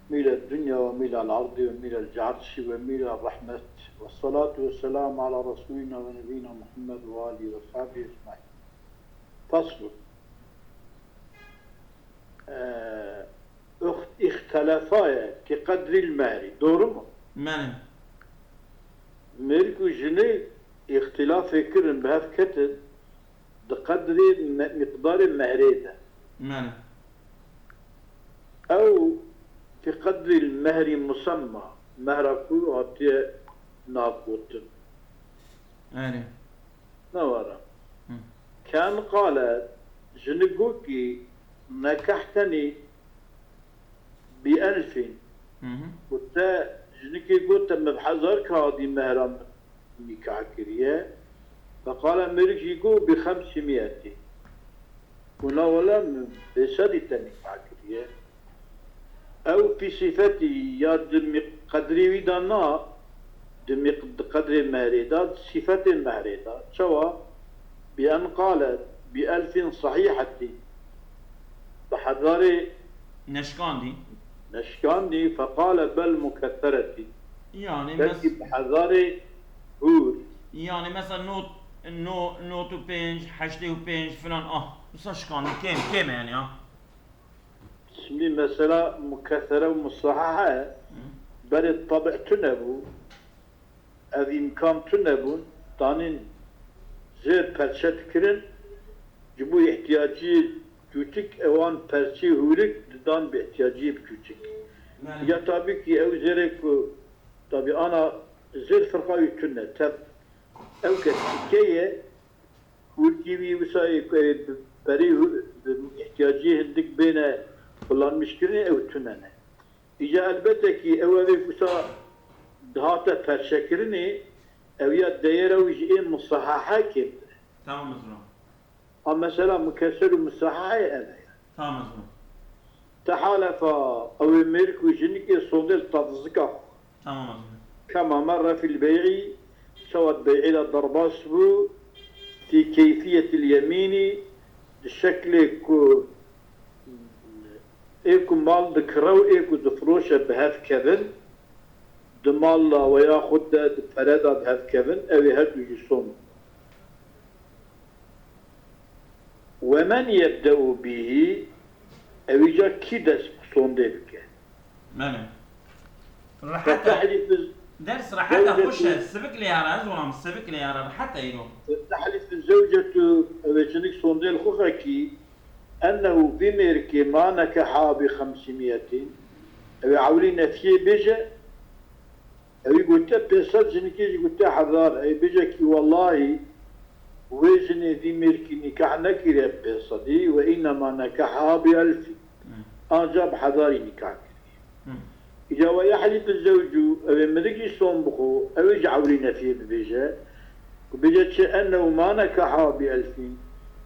ميل الدنيا وميل الأرض وميل العرش وميل الرحمة، والصلاة والسلام على رسولنا ونبينا محمد وآله وصحبه أجمعين. فصل. اختلافا كقدر المهر، doğru mu? Benim. ملك جني اختلاف فكر بهذا كتب بقدر مقدار المهر ده Benim. أو في قدر المهر مسمى مهركو هاتي ناقوت أيوة. نورا كان قال جنقوكي نكحتني ب1000 قلت جنكي قلت مبحذر كهذه مهرم نكاح كريه فقال ملك يقول ب500 هنا ولا بسدت نكاح كريه أو في صفتي يا دم قدري ودانا دم قدر المهريدات صفة المهريدات شوا بأن قالت ب1000 صحيحة بحذر نشكاندي فقال بل مكثرة يعني بلكي بحذر هور يعني مثلا نوت وبينج حشتي وبينج فلان بس شكاندي كم يعني اسمي مثلا مكثرة ومصححة بل الطبع تنبو هذه إمكان تنبو تانين زير پرچت کرن جبو احتیاجی küçük evan perçi hürük dan bir ihtiyacı küçük. Ya tabii ki ev zerek tabii ana zer fırka yutunne tab ev kesikeye hürkivi visayı beri ihtiyacı hindik bine kullanmış kirine ev tünene. İca elbette ki ev visa dahata perçekirini ev ya değere ucin musahaha kim. Tamam mızrım. أما مثلا مكسر ومساحة أنا tamam mızrım. تحالف أو الملك وجنك صندل تضزكه tamam mızrım. كما مر في البيع سوى بيع إلى ضرباسبو في كيفية اليمين بشكل إيكو مال ذكرو إيكو دفروشة بهذا كذن دمال وياخد فرادة بهذا كذن أو يهدو يصوم ومن يبدأ به أوجا كيدس صندلك Benim. حتى درس راح حتى أخش السبك لي يارا زوام السبك لي يارا حتى ينو. تحلف الزوجة أوجنك صندل خخكي أنه بميرك ما نكحا ب500 أو عولينا فيه بيجا أو يقول تبسط جنكي يقول حذار أي بيجا كي والله وزن ذي ملك نكاح نكرة بصدي وإنما نكحها ب1000 أنجب حذاري نكاح إذا ويحلف الزوج أو ملك يصنبخو أو يجعل لنا فيه ببيجا وبيجت أنه ما نكحها ب1000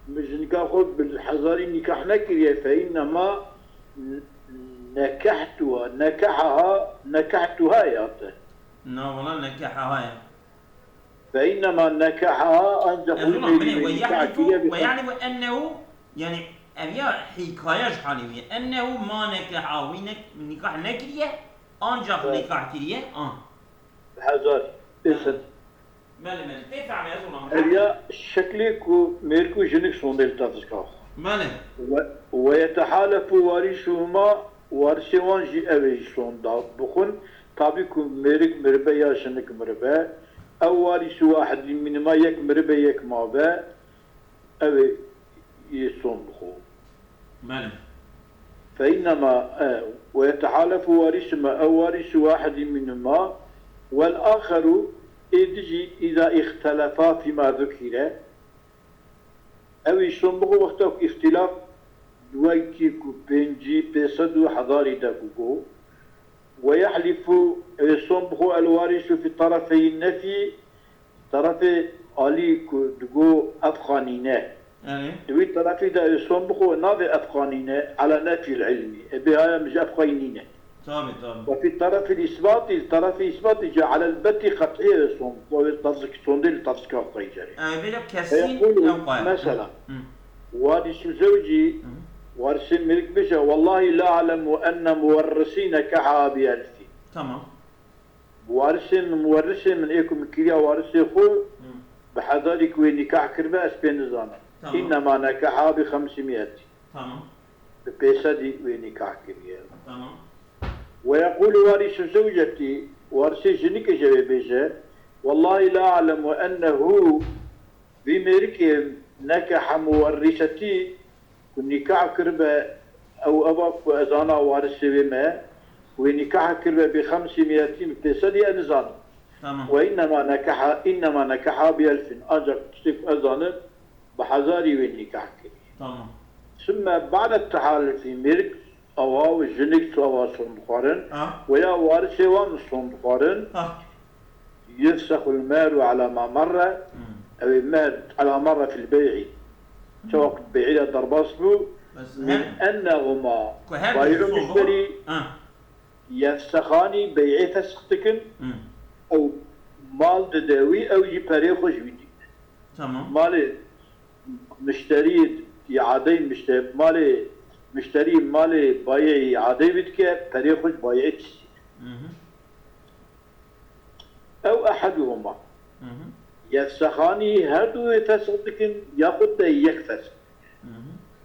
مش نكاح بالحذاري نكاح نكرة فإنما نكحتها ياته لا والله نكحها فإنما نكحها أنجح ويعني أنه يعني أبيا حكاية حالية أنه ما نكحها ونكاح نكرية أنجح نكاح كرية حذار إنسان مالي تفهم يا زلمة أبيا شكلك ميركو جنك صندل تفسكاخ مالي ويتحالف وارثهما وارثوان جي أبي صندا بخون تابيكو ميرك مربى يا جنك مربى أو وارث واحد منهما يك مربى يك مابا أو يصنبخو مالي فإنما ويتحالف وارثهما أو وارث واحد منهما والآخر إدجي إذا اختلفا فيما ذكر أو يصنبخو وقتك اختلاف دوائكي بنجي بيصدو حضاري داكوكو ويحلف يصنبخو الوارث في طرفي النفي طرف علي دقو أفغانينا دوي طرفي دا يصنبخو نافي أفغانينا على نفي العلمي بها مش أفغانينا طبعا وفي الطرف الإثباتي الطرف الإثباتي جاء على البتي قطعية يصنبخو ويتصك صندل تصك أفغاني جاري بيجب كسين أو قائم مثلا وارث زوجي وارسي ملك بيجا والله لا أعلم أن مورسين كعابي ألفي Tamam. وارسي من إيكم كريا وارسي خو بحضارك وين نكاح كربا أسبين نظانا تمام. إنما نكاحها ب500 Tamam. ببيسدي وين نكاح كريا Tamam. ويقول وارث زوجتي وارث جنك جبيجة والله لا أعلم أنه بمرك نكح مورثتي ونكاح كربة أو أباك وأزانا وارث بما ونكاح كربة ب500 بيسدي أنزان Tamam. إنما نكح ب1000 أجر تشتف أزانا بحزاري ونكاح كربة Tamam. ثم بعد التحالف في مرك أو جنك سوا صندوقارن Ha. ويا وارث وان صندوقارن Ha. يفسخ المال على ما مر أو المال على مر في البيع سواء بيع ضرباصبو بس من أنهما كهذا بيع الصندوق. مشتري Ha. يفسخاني بيع فسختكن أو مال دداوي أو يبري خوش بيدي Tamam. مال مشتري عادي مشتري مال بايع عادي بدك بري خوش بايع تشتري أو أحدهما يفسخاني هردو يفسخدكن ياخد يكفسخ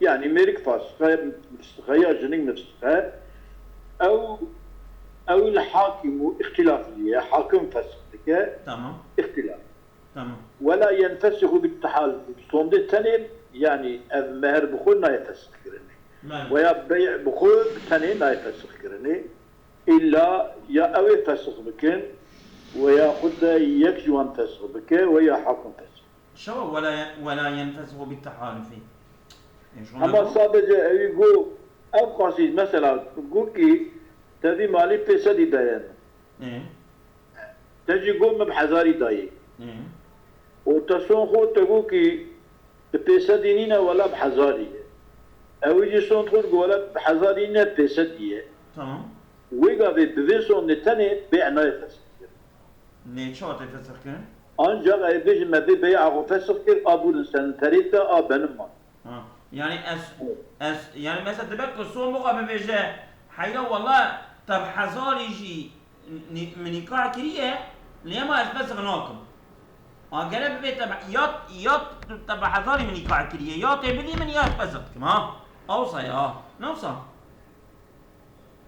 يعني ميرك فسخة يا جنين نفسها أو الحاكم اختلاف لي حاكم فسخك Tamam. اختلاف Tamam. ولا ينفسخ بالتحالف صند التنين يعني مهر بخولنا يفسخ كرني Bəli. ويا بيع بخول التنين لا يفسخ كرني إلا يا أو يفسخ بكن ويأخذ يكجوان فسخ بك ويا حاكم فسخ شو ولا ينفسخ بالتحالف. أما صادق يقول أبقى قصيد مثلا يقول كي تدي مالي بيسدي داين إيه. تجي يقول مبحزاري داي إيه. وتصون خو تقول كي بيسدي نينا ولا بحزاري أو يجي صون تقول ولا بحزاري نينا بيسدي Tamam. ويقع ببيسون نتاني بيعنا يفسخ Ne çat efesir ki? ancak bejim me bey'a fesih kir abul sen terita a benim var. Ha. Yani yani mesela demek ki son bu kadar beje hayra valla tab hazari ji nikah kiriye lema efesir nakum. Agara be tab yat tab hazari nikah kiriye ya tebli min ya efesir kim ha? Avsa ya. Ne olsa?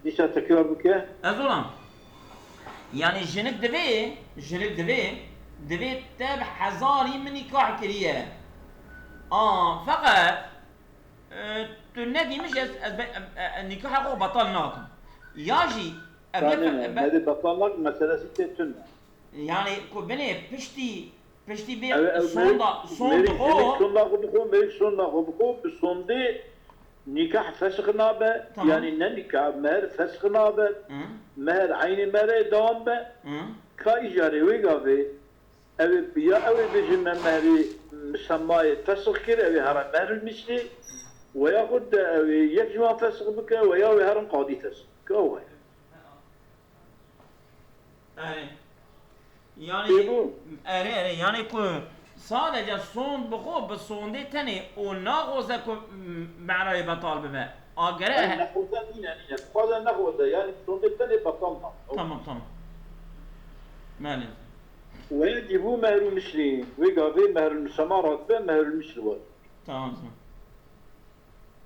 İşte tekrar bu ki? Azulam. يعني جنك دبي تاب حزاري من نكاح كريه فقط تنادي مش النكاح هو بطلناكم ياجي هذه بطلق meselesi تتن يعني بني بشتي بي sonda sonda nikah feskhna be yani ne nikah meher feskhna be meher aynı mere devam be ka icare ve gabe ev biya ev bizim mehri müsemmayı fesх kir ev her meher misli ve yahud yecma fesх bike ve ya her qadi fesх كوه yani ku sadece son بخو بالصوندي تاني وناغوزا كو معرفة بطال بما أجراه ناخوزا يعني خذا ناخوزا يعني صوندي تاني بطلنا تمام مالي ويجب مهر المسلمين ويقابي مهر المسامرات مهر المسلمات تمام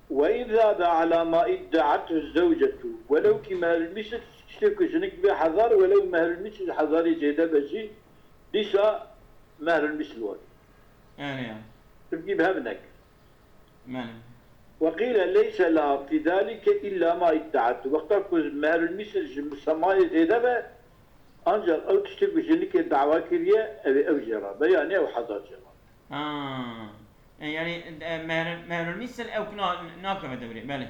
وإن زاد على ما ادعته الزوجة ولو كمهر المسلم تشترك جنك بحذر ولو مهر المسلم حذاري جيدا بجي ليس مهر المسلمات يعني تبقي بهبنك مالي وقيل ليس لها في ذلك إلا ما ادعته وقتك مهر المسلم مسامرات جيدا ancak o tiştek gücünlük dava kiriye ev cerrahı yani ev hazar cerrahı. Yani mehrul misal ev nakame devri bale.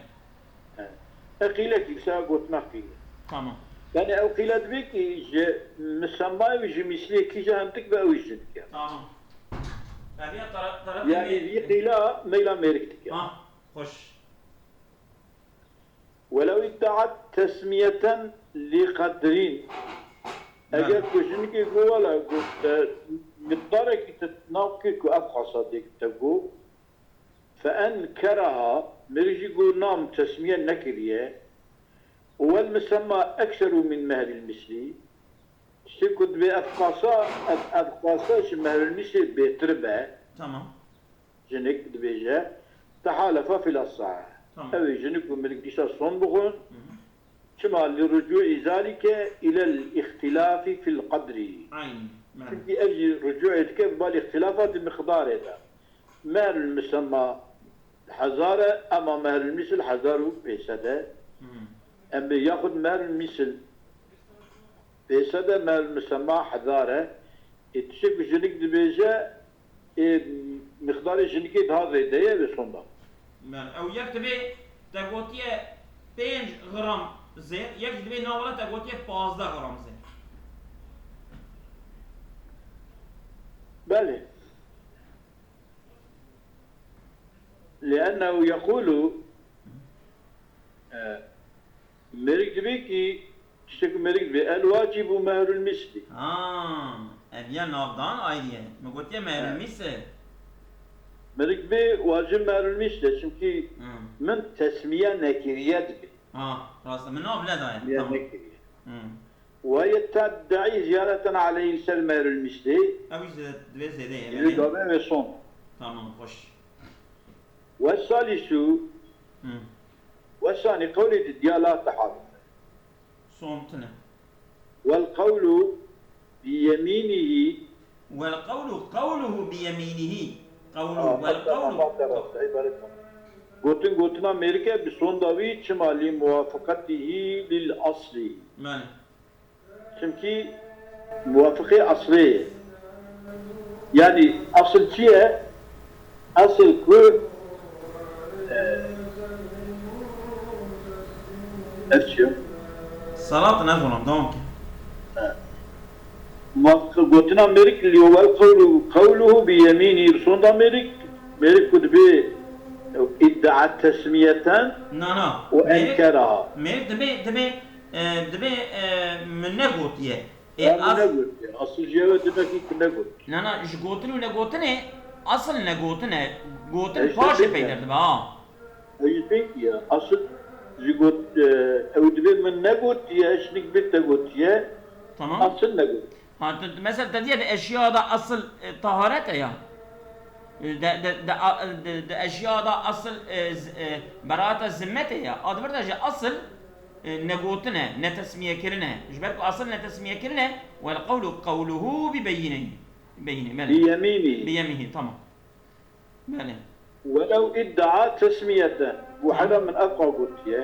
Qile ki sa gotmak ki. Tamam. Yani ev qile demek ki müsemma ve misli ki jahantık ve ujjük yani. Tamam. Yani bir qile meyla meriktik yani. Ha, hoş. ولو ادعت تسمية لقدرين اگر كوشني كي قولا مقدارك تتناقك وابقى صديق تقو فانكرها مرجي يقول نام تسمية نكرية والمسمى أكثر من مهر المثلي شكد بأفقاسا مهر المثلي بيتربع Tamam. جنك دبيجة تحالف في الأصح Tamam. أوي جنك وملك ديشا صن بخون كما لرجوع ذلك إلى الاختلاف في القدر Aynı. Bəli. çünkü أجي رجوع كيف بالاختلافات المقدار هذا مهر المسمى حزارة أما مهر المثل حزاره بيسده أما ياخذ مهر المثل بيسده مهر المسمى حزارة يتشك جنك دبيجة مقدار جنكي هذا يديه بصندا Bəli. Ew yek dibe te gotiye 5 gram zêr, yek dibe navara te gotiye 15 gram zêr. بله لأنه يقول مريك دبيكي تشتك مريك دبي الواجب مهر المثل Ha, eviye navdan ayrıye. Me gotiye mehremisi. مريك دبي واجب مهر المثل çünkü من تسمية نكرية دبي Ha, rastla. Min nav bile daye. تسمية Tamam. نكرية ويتدعي زيادة عليه سل مهر المثل Ev işte dibe zede. للقضاء وصوم Tamam, hoş. والثالث والثاني قول الديالات تحالف Son tine. والقول بيمينه والقول قوله بيمينه. قوله والقول. قوتنا أمريكا بصندوي شمالي موافقته للأصل Bəli. çünkü موافقة أصلية يعني أصل شيء أصل كل أشياء Salat ne zaman? Tamam ki. قوتنا أمريكا اللي هو قوله بيمينه بصند أمريكا كتبه ادعى تسمية Na. وأنكرها Merik dibe min ne gotiye. أصل جواب demek ki ne gut. Na, ji gotinu ne gotine asıl ne gotine. Gotin İşte paşe bilmiyorum. peyderdi be ha. Yüzmek ya asıl jigot evde من ne gut ya şnik bit de gut ya Tamam. asıl ne gut. Ha mesela dediği de eşyada asıl taharet ya. De eşyada asıl beraata zimmet ya. Adı bir de asıl ne gotine ne tesmiye kirine. Jberk asıl ne tesmiye kirine ve kavluhu bi beyine. Beyine. بيمينه Biyemihi tamam. Böyle. ولو ادعى تسمية وحدا من أقوى قلت يا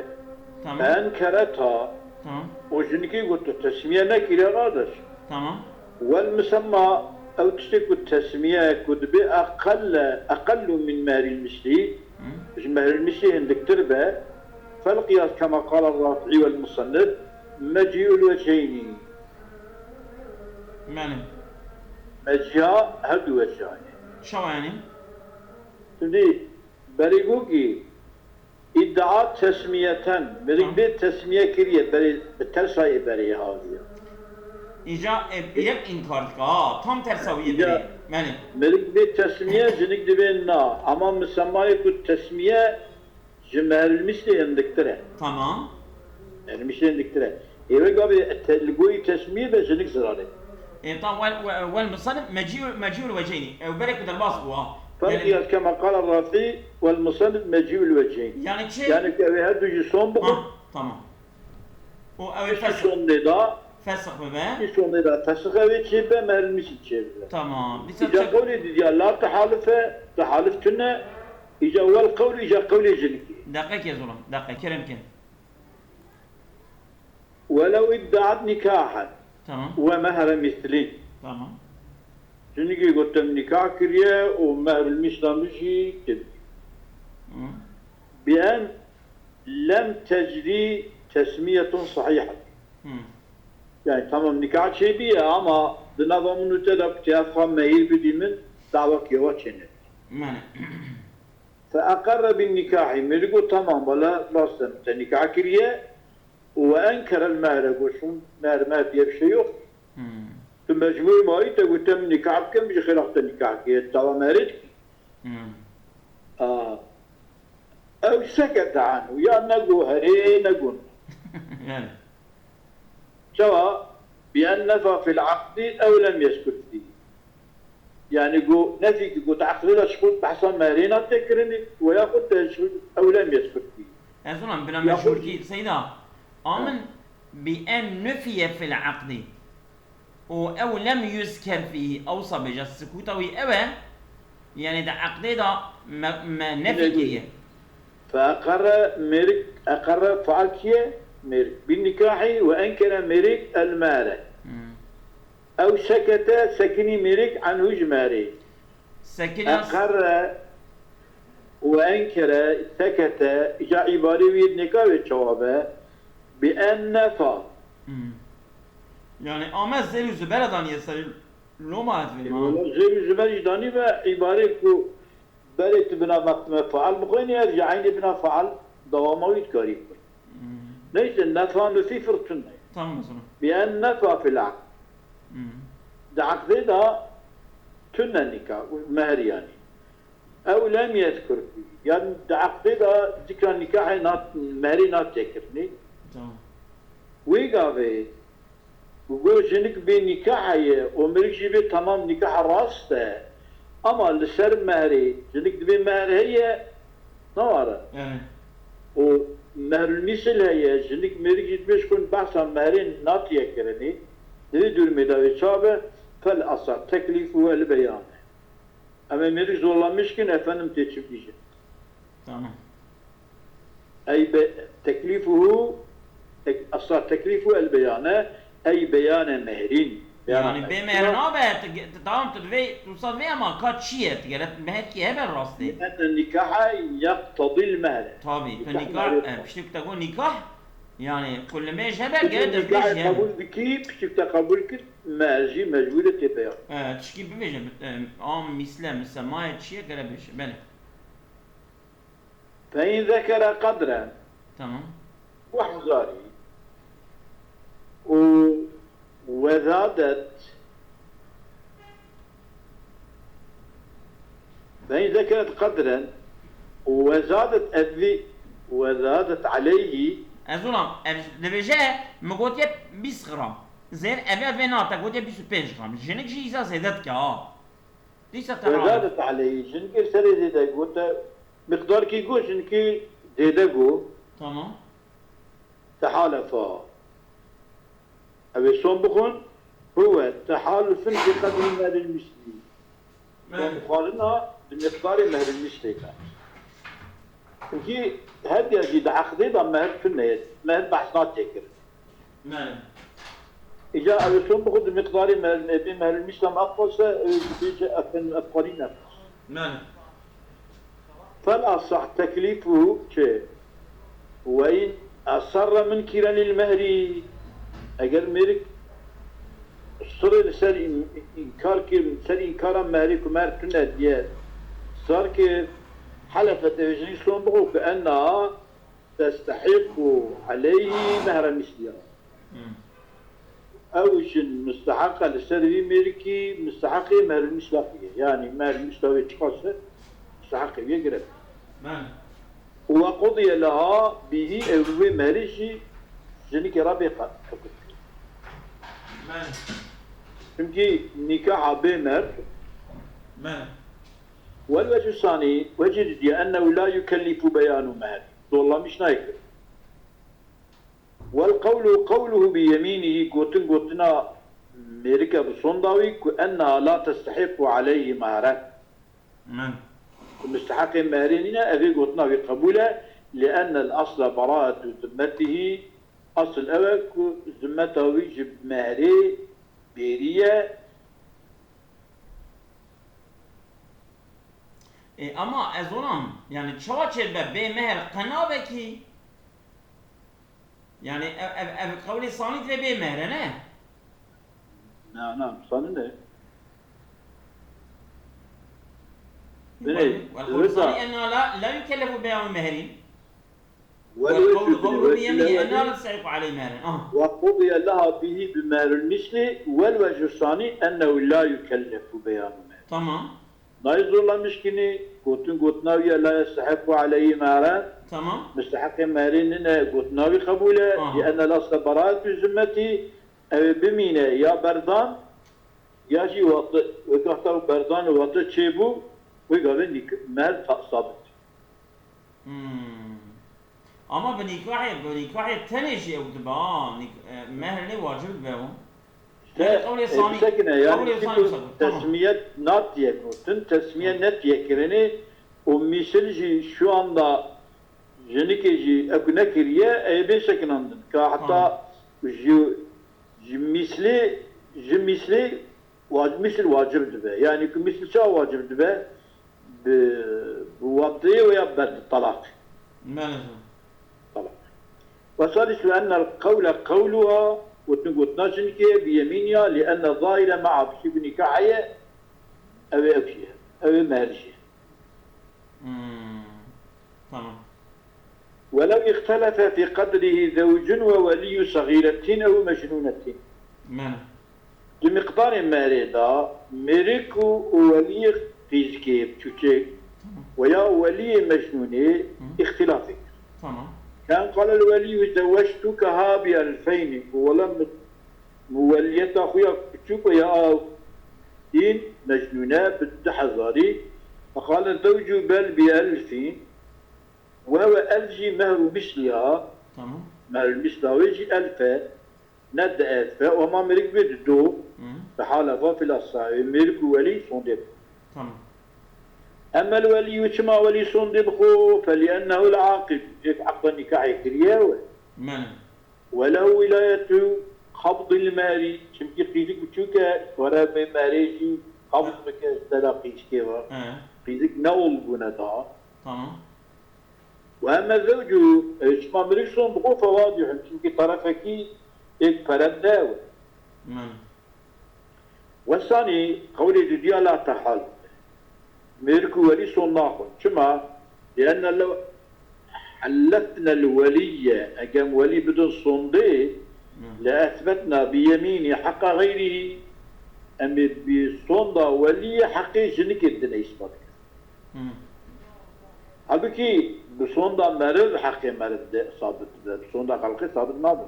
Tamam. فأنكرتها Tamam. وجنكي قلت التسمية نكرة غادش Tamam. والمسمى أو تشتكي التسمية كد أقل من مهر المثلي مهر المثلي عندك تربة فالقياس كما قال الرافعي والمصنف مجيء الوجهين Yani. مجاء هد وجهين Şava yani. Şimdi berigogi iddia tesmiyeten berigde tesmiye kiriye beri tersayı beri haviye. İca yek inkar ka tam tersaviye İca- biri. Yani. Berigde tesmiye zinik dibe na ama müsemmayı kut tesmiye cmerilmişle yendiktire. Tamam. Elmişle yendiktire. Evet abi telgoyu tesmiye ve zinik zararı. طبعا والمصنف مجيء الوجهين وبرك بدل الباص فالقياس كما قال الرافعي والمصنف مجيء الوجهين. يعني شيء Yani evi her düzü son bu. tamam. O Bir fesih son da fesih be. bir son da tasık evi çiğbe merilmiş içeride. Tamam. إذا قولي دي لا تحالفه تحالفتنا إذا أول قول إذا قولي جنكي دقيقة يا زلمة دقيقة كرم كن. ولو ادعت نكاحا Tamam. ومهر مثلي Tamam. جنكي قلت نكاح كريه ومهر المسلمشي كده Hı. بأن لم تجري تسمية صحيحة Hı. يعني تمام نكاح شيء بيه أما بنظام نتدب تفهم مهير بديمن دعوة كيوة شنة Yani. فأقر بالنكاح ملقو تمام ولا لازم نكاح كريه وأنكر المهر وشون مهر ما diye bir şey yok. Hı. مجموع ما يتقول تم نكاح كم بيجي خلاص نكاح كي توا مهرج Hı. أو سكت عنه يا نقو هري نقون يعني سواء بأن نفى في العقد أو لم يسكت فيه يعني جو نفي جو تعقد شكوت بحسن مارينا تكرني وياخذ تشكوت أو لم يسكت فيه أظن بنا مشهور كي سيدا آمن بأن نفي في العقد أو لم يذكر فيه أوصى بجا السكوت أو يعني ده عقد ده ما نفي كيه فأقر ميرك أقر فعلكيه ميرك بالنكاح وأنكر ميرك المال أو سكت سكني ميرك عن وجماري أقر وأنكر سكت جاء عباري ويد نكاح وجوابه بأن نفى يعني آمد زيل زبالة داني يسري لو ما هتفي زيل زبالة داني بعباري كو بلت بنا مقتمة فعل بخوين يرجعين بنا فعل دواموي تكاري ليس النفى نفي فرطنة تمام مثلا بأن نفى في العقد ده عقد ده تنى النكاح مهر يعني أو لم يذكر فيه يعني ده عقد ده ذكر النكاح مهري نات تذكرني تمام ويقابي وقول جنك بنكاحية ومريك جيبي تمام نكاح راسته أما لسر مهري جنك دبي مهر هي نوارا ومهر المثل هي جنك مريك جيبي شكون بحثا مهرين ناتية كرني دبي دور مداوي شابه فالأصح تكليف هو البيان أما مريك زولا مشكن أفنم تيشب ديجي تمام أي تكليفه أصح تكليفه البيان أي بيان مهرين يعني بمهرنا تمام تدوي توصل فيها ما كات شيء تقدر مهر كي هبل راستي لأن النكاح يقتضي المهر طبي فالنكاح بشتك تقول نكاح يعني كل ما يجي هبل قاعد النكاح قبول بكي بشتك تقبل كت ماجي مجبورة تبيع تشكي بمجي مثل ما شيء قاعد بيش بله فإن ذكر قدرا تمام وحزاري وزادت فإن ذكرت قدرا وزادت أذي وزادت عليه أظن لبجاه مقوتي 20 غرام زين أبي بيناتك قوتي 25 غرام جنك جيزة زادت كا ليس تعرف وزادت عليه جنك سري زيدا قلت مقدار كي يقول جنك زيدا قو تمام تحالفا أبي شلون بكون هو تحالف في قدر المال المثلي ومقارنة بمقدار المهر المثلي كي هدي أجي عقدي مهر في النهاية مهر بحثات تكر نعم إجا أبي شلون بكون بمقدار المهر المثلي أقصى بيجي أفقرين نفس نعم فالأصح تكليفه شيء وإن أصر منكرا للمهر أجل ميرك صار سر إنكار كير سر إنكارا مهري كمار كنا ديار صار كير حلفت وجني شلون بقول بأنها تستحق عليه مهر مثلها أو شن مستحقة لسر ميركي مستحقة مهر مثلها يعني مهر مثلها تقصر مستحق يقرب وقضي لها به أو مهرشي جنك رابقة çünkü nikah بمر والوجه الثاني وجد أنه لا يكلف بيان مهر والله مش نايكر والقول قوله بيمينه قوتنا ميركا بصندوي أنها لا تستحق عليه مهرا مستحق مهرين أبي قوتنا بقبوله لأن الأصل براءة ذمته أصل أبك ذمته يجب مهري بيرية اما أظنم يعني تشواتش بمهر قنابكي يعني قولي صانيت بمهر نه نعم صانيت والقول صاني أنه لا يكلف بيع المهرين والقول بيمينه أنه لا تستحق عليه مهرا وقضي لها به بمهر المثل والوجه الثاني أنه لا يكلف بيان مهر تمام نايزورlamış ki gotnaviye la yestahiqu aleyhi mehran Tamam. مستحق مهرين gotnavi kabule لأن الأصل براءة الذمة بمينه يا بردان يا جي وقت بردان وقت çebu ve gavin mehر sabit. Ama بنكاح تنشي أو تبع مهر ne vacip be o. Yani tesmiyet nat diye notun tesmiye net yekirini o misilci şu anda jenikeci ekune kiriye ebe şekinandın. Ka hatta misli misli vacibdi be. Yani misli çağ vacibdi be. Bu vakti veya berdi talak. Talak. وصالح أن القول قولها وتنقول ناجنك بيمينها لأن الظاهرة مع بشي نكاحية أو أكشيها أو مهرشيها. تمام. ولو اختلف في قدره زوج وولي صغيرة أو مجنونة. بمقدار مهرها مريك وولي قيزكي بتوتيك ويا ولي مجنونة اختلافك. تمام. كان قال الولي زوجتكها ب2000 ولم مولية أخويا تشوف يا دين مجنونة بالتحذري فقال الزوج بل ب1000 وهو ألجي مهر مثلها تمام مهر مثلها ويجي 1000 ند 1000 وما مريك بدو فحالة في الأصحاب مريك ولي صندوق تمام. أما الولي وشما ولي صندبخو فلأنه العاقب عقد النكاح كرياوه وله ولاية قبض المال شمكي قيدك بتشوكا ورا ماريشي قبض مكا تلاقيش كيوا قيدك نول بندا تمام. وأما الزوج شما مريك صندبخو فواضح شمكي طرفكي إك فرداوه والثاني قولي دي لا تحال ميركو ولي صناخ كما لأن لو حلفنا الولي أقام ولي بدون صندي لأثبتنا بيمين حق غيره أم بصندا ولي حقي جنك الدنيا إثبات halbuki بصندا مرض حقي مرض ثابت بصندا خلقي ثابت ما بو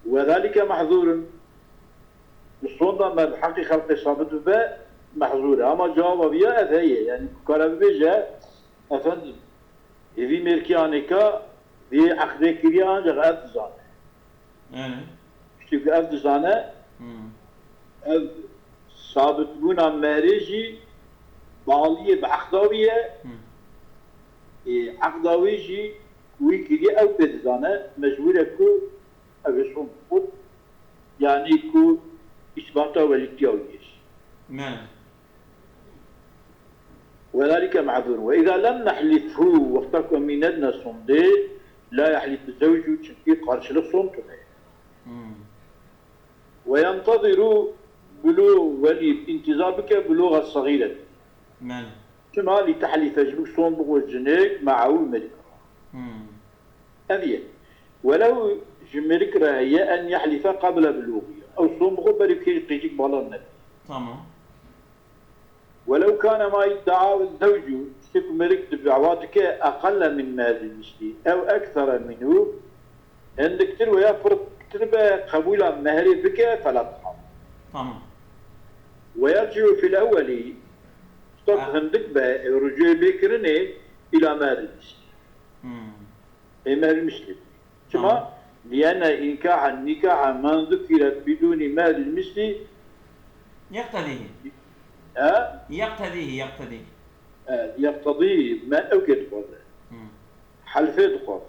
وذلك محظور الصندة ما بحق خلق صابت به محظورة أما جواب بيا أذية يعني كلام بيجا أفندم إذا ميركيانيكا في عقد كريان جغ أفزانة شتوك أفزانة أف صابت بونا ماريجي بالية بعقداوية عقداويجي ويكري أو بزانة مجبورة كو أبشون خود يعني كو إثباته والتياويش. وذلك معذور وإذا لم نحلفه وقتك مننا صندي لا يحلف الزوج شكي قرش لصنته وينتظر بلوغ ولي انتظارك بلوغ الصغيرة كما لتحلف جبك صنبغ والجنيك معه الملك أبيا ولو جمرك هي أن يحلف قبل بلوغه أو صنبغ بريكي قيتك بالا النبي تمام. ولو كان ما يدعى الزوج شك مرك دعواتك أقل من مال المثلي أو أكثر منه عندك تروى يفرض تربى قبول مهري بك فلا تحرم. تمام. ويرجع في الأول عندك رجوع بكرني إلى مال المثلي. مال المثلي. كما لأن النكاح من ذكرت بدون مال المثلي يقتضيه يقتضيه ما أوكد قوله حلفت قوله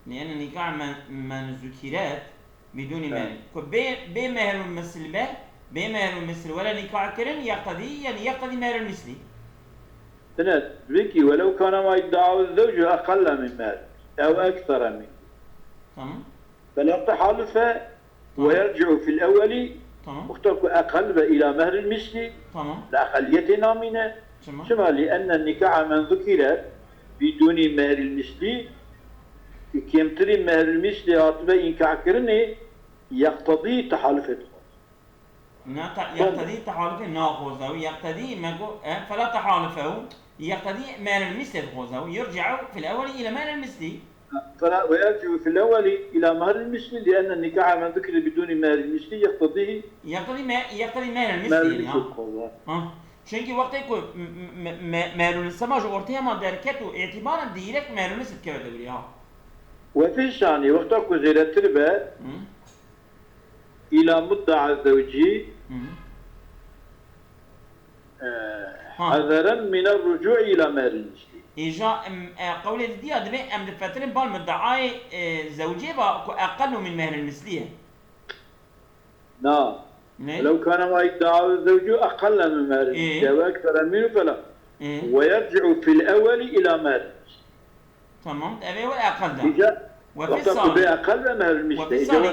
لأن النكاح من ذكرت بدون مال بمهر المثل بمهر المثل ولا نكاح كرن يقتضي يعني يقتضي مهر المثلي تناد بكي ولو كان ما يدعى الزوج أقل من مال أو أكثر منه تمام فلا تحالف ويرجع في الأول مختلف أقل إلى مهر المثلي لأقلية نامنة كما لأن النكاح من ذكر بدون مهر المثلي كيمتري مهر المثلي هاتبا إنكاح كرني يقتضي تحالفته يقتضي تحالف ناخذه يقتضي فلا تحالفه يقتضي مال المثل خوزه يرجع في الأول إلى مال المثل. ويرجع في الأول إلى مهر المثل لأن النكاح من ذكر بدون مهر المثل يقتضي مال المثل يعني. Çünkü vakti ko malul samaj ortaya ma derketu itibaran direkt malul مثل كده ya. وفي ثاني وقت أكو زي التربة إلى مدعى الزوجي حذرا من الرجوع إلى مهر المثل. إجا قولي دي أدمي أم دفترين بالمدعاء زوجي أقل من مهر المثلية. نعم. لو كان ما يدعى الزوج أقل من مهر المثلية وأكثر منه فلا. ويرجع في الأول إلى مهر المثلية. تمام. أبي أقل ده. وفي الثاني أقل من مهر المثلية. وفي الثاني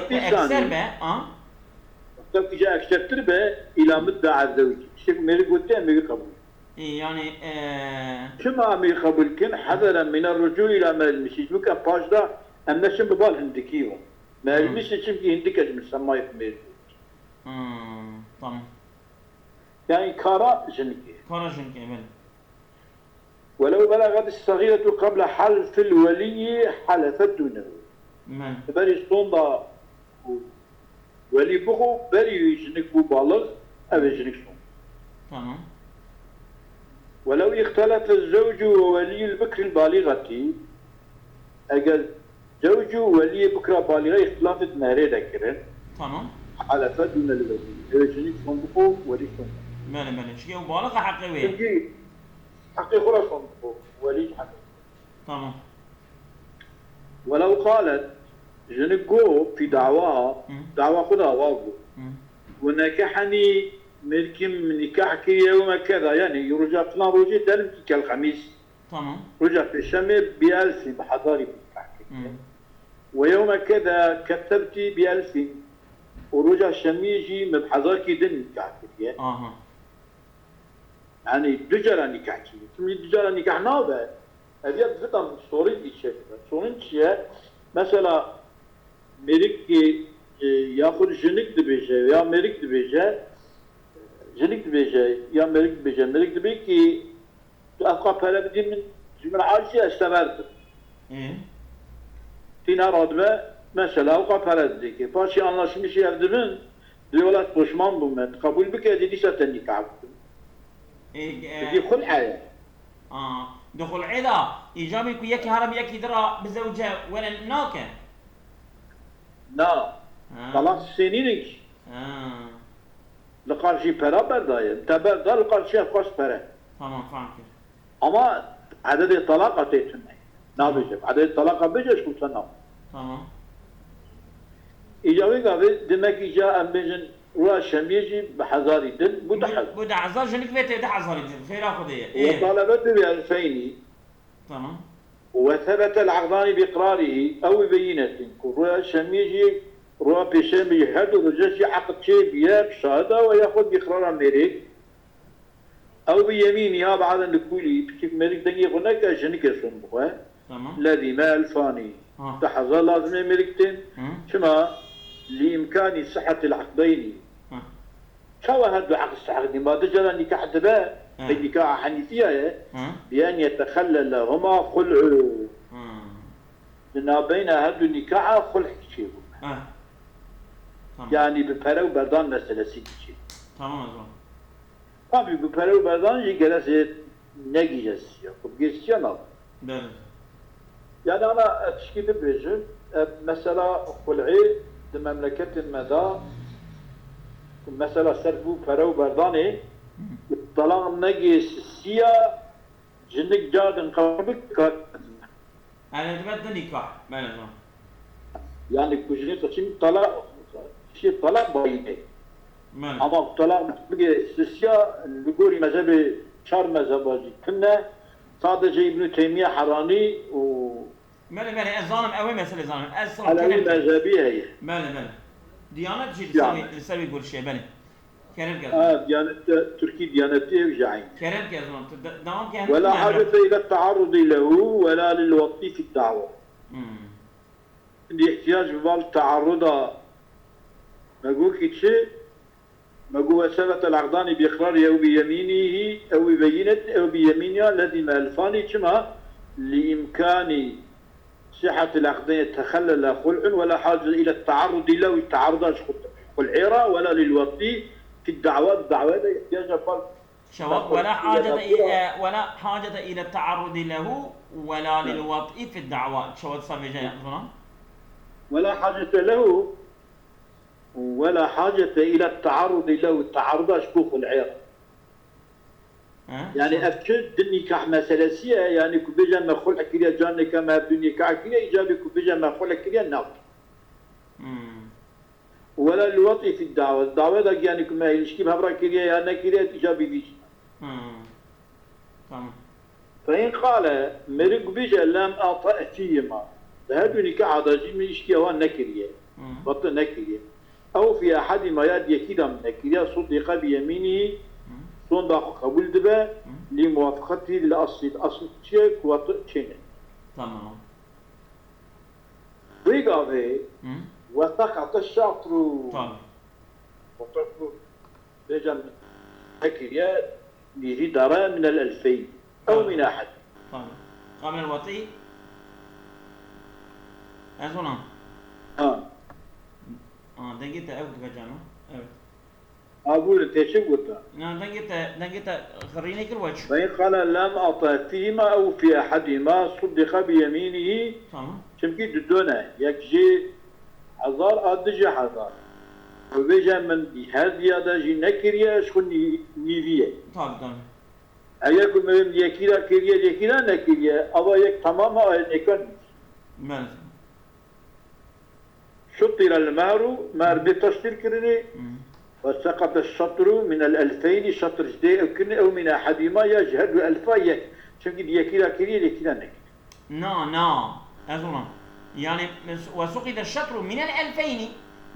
وقت إجا أكثر تربة إلى مدعى الزوج. شوف ميري قلتين ميري قبول. يعني شما مي قبول كن حذرا من الرجوع إلى مهر المثلية. شو كان باش ده أم نشم ببال هندكيه. مهر المثلية شمكي هندك أجمل سماي في ميري. tamam. يعني كارا جنكي. كارا جنكي بله. ولو بلغت الصغيرة قبل حلف الولي حلفت دونه. بري صوندا ولي بخو بري جنك بالغ أو جنك صون. تمام. ولو اختلف الزوج وولي البكر البالغة أجل زوج وولي بكرة بالغة اختلاف مهري ذكرن. تمام. حلفت دون الولي. جنك صون بخو ولي صون. ماله شيء مبالغة حقيقية. حقي خلاص ولي حقي. تمام. ولو قالت جنكو في دعوة خدها واقو ونكحني ملكي من نكاحك يوم كذا يعني يرجع فلان رجع دلمك كالخميس. تمام. رجع في الشمال ب1000 بحضاري بنكاحك. ويوم كذا كتبتي ب1000 ورجع الشميجي من بحضارك دل نكاحك. يعني دجالا نكاحك. ثم دجالا نكاح نابه. هذه بفتن صورين إيشة. صورين شيء مثلا مريك يأخذ جنك دبيجة يا مريك دبيجة جنك دبيجة يا مريك دبيجة مريك دبيجة أبقى فلا بدي من عايشة استمرت. تينا رادبة مثلا أبقى فلا بديك فاشي anlaşmış yerdinin diyorlar pişman bu men kabul bike dedi zaten nikah. دي خلعة. دخول عدا إيجابي كو يكي هرب يكي درا بزوجة ولا ناكه. نعم. طلاق سنينك. لقارشي برا بردايم تبردا لقارشي خاص برا. تمام فهمت. أما عدد الطلاق أتيتنا. نابجب عدد الطلاق بيجش كل سنة. تمام. إيجابي قابل دمك إجا أم بيجن راشم يجي بحذاري دل بدحل. بدحذار جنك بيته بحذاري دل خير أخذيه. وطالبته ب2000. تمام. وثبت العقدان بإقراره أو ببينة. راشم يجي روى بيشام يهد ورجش عقد شيء بياب شهادة ويأخذ بإقرار أمريك. أو بيمينها بعد أن كولي بكيف ملك دنيا هناك جنك يصنبه. تمام. الذي مال فاني. تحذر لازم ملكتين. شما لإمكان صحة العقدين. شو هذا عقد الصحة ما دجل نكاح دباء النكاح حنيفية بأن يتخلل لهما خلع لأن بين هذا النكاح خلع شيء يعني ببرا وبردان مسألة سيكشي. تمام أزمان. طبعا ببرا وبردان يجلس نجيجس ياكل جيسيانا. بله. يعني أنا أتشكيل بيجن مثلا خلعي المملكة المدى مثلا سرفو برا وبرداني طلاق نجيس سيا جنك جادن قبل كات. أنا تبدأ نكاح بله أزمان. يعني كوجني تشين طلاق شيء طلاق باينه. أما طلاق بقى سيا لقولي مذهب شار مذهبي كنا صادق ابن تيمية حراني و ماله الظالم قوي مثل الظالم أصلا على المذهبية هي ماله ديانة شيء تسوي يقول شيء بني كرر كذا ديانة تركي ديانتي وجعين كرر كذا دوام كان ولا حاجة إلى التعرض له ولا للوقت في الدعوة الاحتياج ببال تعرضها نقول كي شيء ما هو ثبت العقدان بإقراره أو بيمينه أو ببينته أو بيمينها لزم الفاني كما لإمكان صحة العقدين يتخلل خلع ولا حاجة إلى التعرض له التعرض خلعيرة ولا للوطي في الدعوات يحتاج فرق شواب ولا حاجة إلى التعرض له ولا للوطء في الدعوات شو تصفي جاي أظن ولا حاجة إلى التعرض له التعرض أشبوخ العيرة يعني أفكر النكاح مسلسية يعني كبجا ما خلع كريا جان نكاح ما بدون نكاح كريا إيجابي كبجا ما خلع كريا ناقص ولا الوطء في الدعوة ده يعني كما يلشكي بهبرا كريا يعني كريا إيجابي فيش تمام فإن قال مرق بجا لم أطأ فيهما هذا نكاح عضاجي من يشكي هو نكريا بطل نكريا أو في أحد ما يد يكيدا من نكريا صدق بيمينه صندوق قبول دبا لموافقته للأصل تشيك وطئ تشينه تمام ويقافي وثقت الشاطر تمام وطئ بجا نكريا يجي دارا من 2000 أو من أحد تمام قبل الوطي أزونا دقيقة أود بجانا أقول أنت شو قلت؟ نعم دقيقة خريني كل وجه فإن قال لم أطع فيهما أو في أحدهما صدق بيمينه تمام شمكي دونه يكجي حذار أدجي حذار وبيجا من هذه أدجي نكريا شكون نيفية تمام أيكم من يكيرا كريا نكريا أو يك تماما نكن مال شطر المهر مهر بتشتر كرني وسقط الشطر من 2000 شطر جدي أو من أحدهما يجهد 1000 شمكي يكيرا كريا نك نعم أظن يعني وسقط الشطر من 2000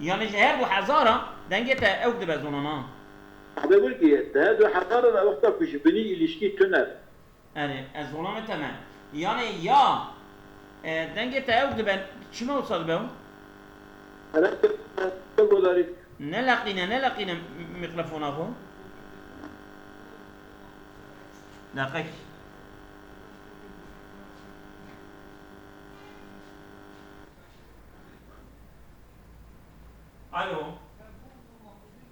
يعني جهاد وحزارة دنجت أكذب أظن هذا بقول كي هذا حزارة وقتها كش بني اللي شكي تنر أنا أظن تمام يعني يا دنجت أكذب شنو صار بهم نلقينا ميكروفون أخو دقيق الو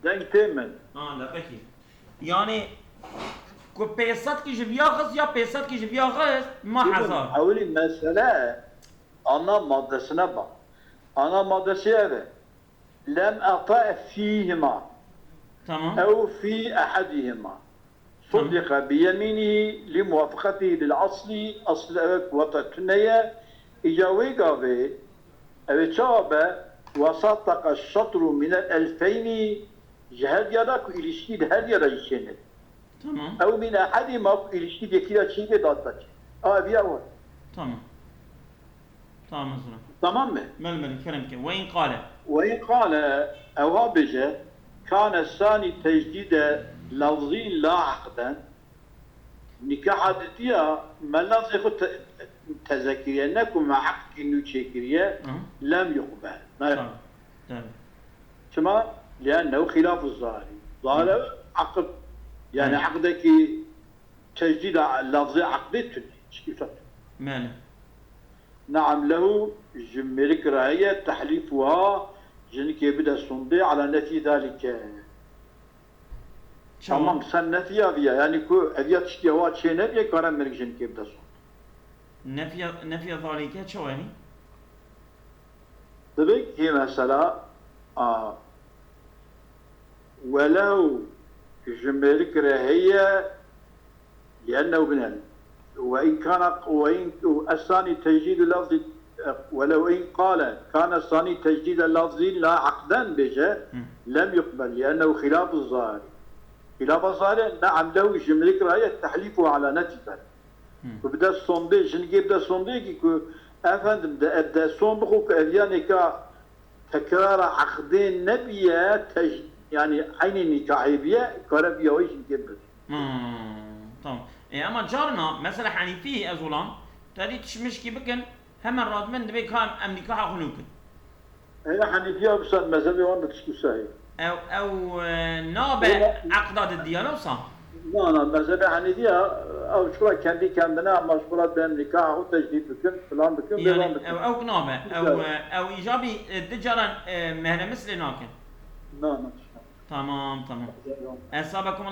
دنگ تمن دقيق يعني كو بيسات كي جبياغز يا بيسات كي جبياغز ما حصل حولي المسألة أنا مادسنا با أنا مادسي لم أطأ فيهما تمام أو في أحدهما صدق بيمينه لموافقته للأصل أصل أبك وطتنية إجاوي قابي أبي شابه وصدق الشطر من 2000 جهد يدك إلشيد هل يريشينه تمام أو من أحدهما إلشيد يكيدا شيء داتك أبي أول تمام مثلا تمام ململ كلامك وإن قال أو بجا كان الثاني تجديد لفظي لا عقدا نكاح دتيا ما لفظ تذكريا نكو مع عقد إنه تشكريا لم يقبل ما شما لأنه خلاف الظاهر ظاهر عقد يعني عقدك تجديد لفظي عقدته ماله نعم له جمرك رأي تحليفها جنك يبدأ الصندي على نفي ذلك تمام سن نفي أبيا يعني كو أبيا تشتيوات شيء نبي كارم مرك جنك يبدأ الصندي نفي ذلك شو يعني؟ طبعا هي مسألة ولو جمرك رأي لأنه بنان وإن الثاني تجديد اللفظ ولو إن قال كان الثاني تجديد اللفظ لا عقدا بجا لم يقبل لأنه خلاف الظاهر نعم له جملك رأي تحليفه على نتيجة وبدأ الصندوق جنجي بدأ الصندوق كو أفندم بدأ الصندوق كأذيانك تكرار عقدين نبيا يعني عين نكاحيبيا كربيا ويش جنجي طبعا اما جارنا مثلا حنيفي ازولان تادي تشمشكي بكن هم الراد من دبي كان امريكا خنوكن هي حنيفيه بس المذهبي وانا تشكو ساهي او نابع عقد الديانه صح. Nana mezhebe Hanifiye ev şura kendi kendine meşgulat ben nikahı tecdid bükün falan bükün devam يعني bükün. او نابع او ايجابي دجرا مهر مثل ناكن. Nana. تمام. اصابكم